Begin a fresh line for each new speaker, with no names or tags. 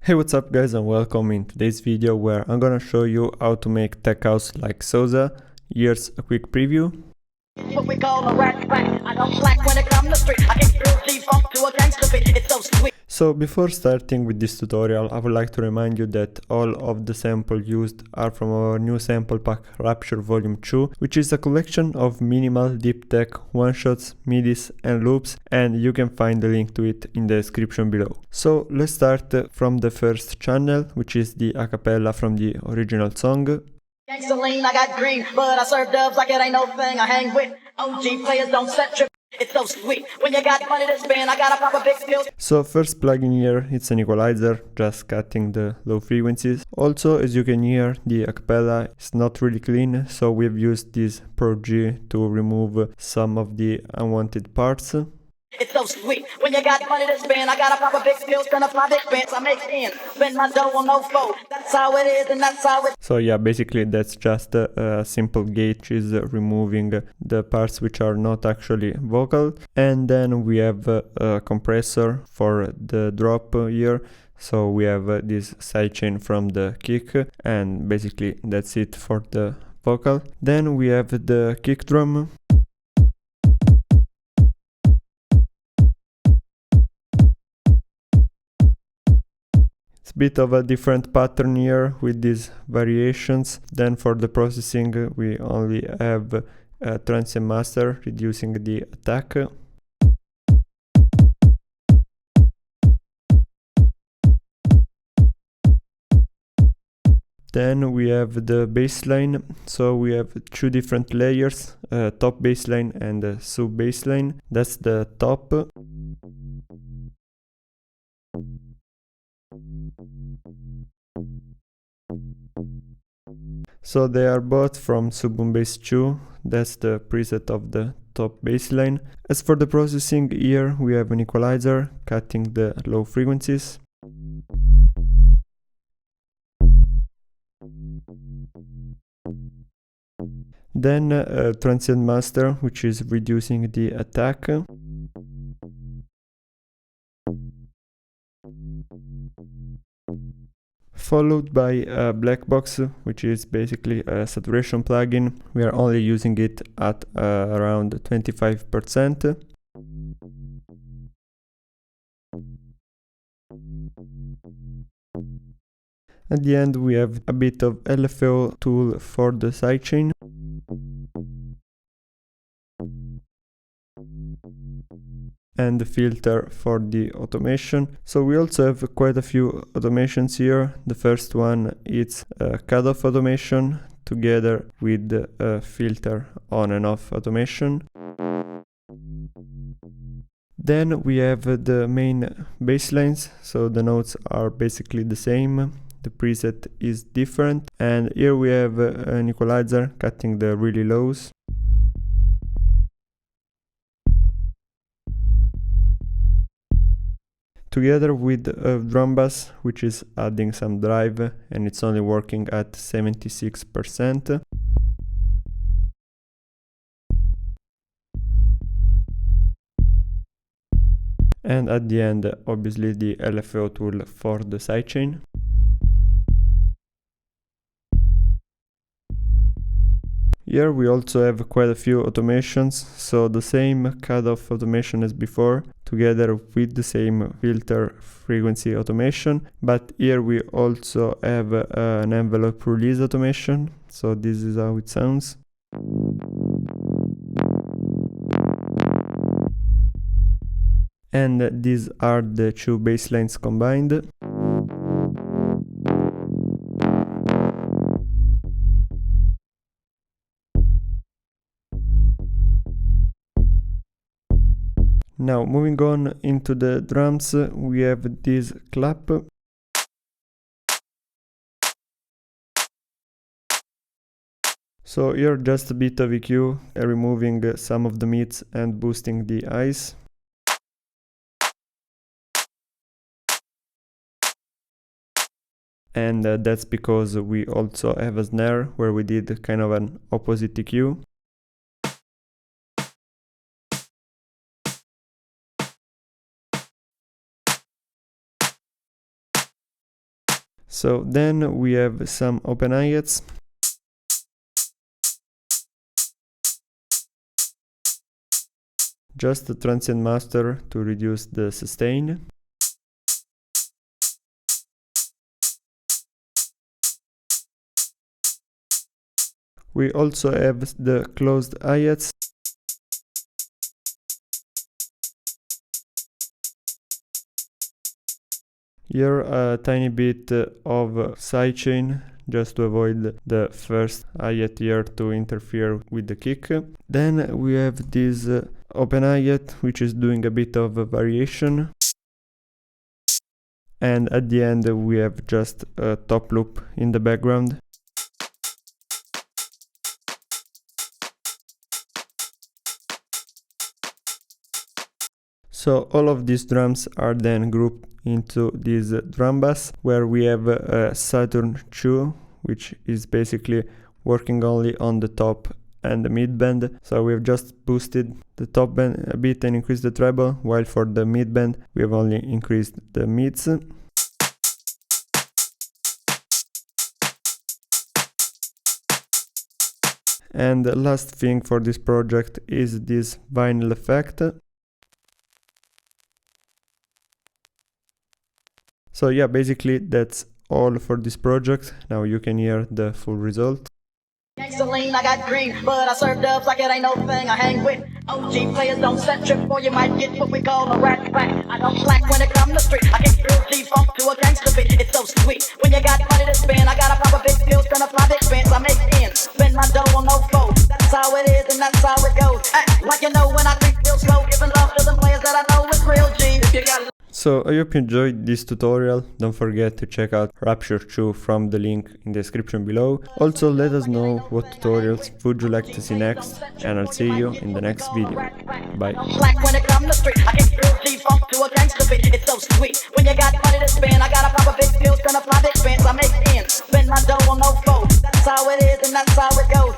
Hey, what's up guys, and welcome in today's video where I'm gonna show you how to make tech house like Sosa. Here's a quick preview.
What we call a rat pack. I don't slack when it comes to street. I can drill G-funk to a gangster beat. It's so sweet.
So before starting with this tutorial, I would like to remind you that all of the samples used are from our new sample pack Rapture Volume 2, which is a collection of minimal deep tech one-shots, midis and loops, and you can find the link to it in the description below. So let's start from the first channel, which is the a cappella from the original song.
Gangsta lean, I got green, but I serve dubs like it ain't no thing. I hang with OG players, don't set trip. It's so sweet. When you got money to spend, I gotta pop a big pill.
So first plugin here, it's an equalizer, just cutting the low frequencies. Also, as you can hear, the acapella is not really clean, so we've used this Pro G to remove some of the unwanted parts.
It's so sweet. When you got money to spend, I gotta pop a big pill, spend a private expense. I make ends, spend my dough on no foe. That's how it is, and that's how it.
So yeah, basically that's just a simple gauge is removing the parts which are not actually vocal. And then we have a compressor for the drop here. So we have this sidechain from the kick, and basically that's it for the vocal. Then we have the kick drum. It's a bit of a different pattern here with these variations. Then for the processing we only have a transient master reducing the attack. Then we have the bassline, so we have two different layers, top bassline and sub bassline. That's the top. So they are both from Subboom Bass 2, that's the preset of the top bassline. As for the processing, here we have an equalizer cutting the low frequencies. Then a transient master, which is reducing the attack. Followed by a black box, which is basically a saturation plugin. We are only using it at around 25%. At the end we have a bit of LFO tool for the sidechain. And the filter for the automation. So we also have quite a few automations here. The first one is a cutoff automation together with a filter on and off automation. Then we have the main basslines, so the notes are basically the same. The preset is different, and here we have an equalizer cutting the really lows. Together with a drum bass, which is adding some drive, and it's only working at 76%. And at the end, obviously the LFO tool for the sidechain. Here we also have quite a few automations, so the same cutoff automation as before, together with the same filter frequency automation, but here we also have an envelope release automation, so this is how it sounds. And these are the two basslines combined. Now moving on into the drums, we have this clap. So here just a bit of EQ, removing some of the mids and boosting the highs. And that's because we also have a snare where we did kind of an opposite EQ. So then we have some open hi-hats. Just a transient master to reduce the sustain. We also have the closed hi-hats. Here a tiny bit of sidechain just to avoid the first hi-hat here to interfere with the kick. Then we have this open hi-hat which is doing a bit of variation. And at the end we have just a top loop in the background. So all of these drums are then grouped into this drum bass, where we have a Saturn 2, which is basically working only on the top and the mid bend. So we've just boosted the top bend a bit and increased the treble, while for the mid bend we have only increased the mids. And the last thing for this project is this vinyl effect. So yeah, basically that's all for this project. Now you can hear the full result.
Gasoline, I got green, but I serve dubs like it ain't no thing. I hang with OG players, don't set trip, or you might get what we call a rat pack. I don't slack when it come to street. I can thrill G-funk to a gangster beat. It's so sweet. When you got money to spend, I gotta pop a big pill, spend a fly big fence. I make ends, spend my dough on no foe. That's how it is and that's how it goes. Act like you know when I think real slow, giving love to the players that I know is real G. If you got
So I hope you enjoyed this tutorial. Don't forget to check out Rapture 2 from the link in the description below. Also let us know what tutorials would you like to see next, and I'll see you in the next video. Bye.
Slack when it come to street. I can thrill G-funk to a gangster beat. It's so sweet. When you got money to spend, I gotta pop a big pill, spend a fly big fence. I make ends, spend my dough on no foe. That's how it is and that's how it goes.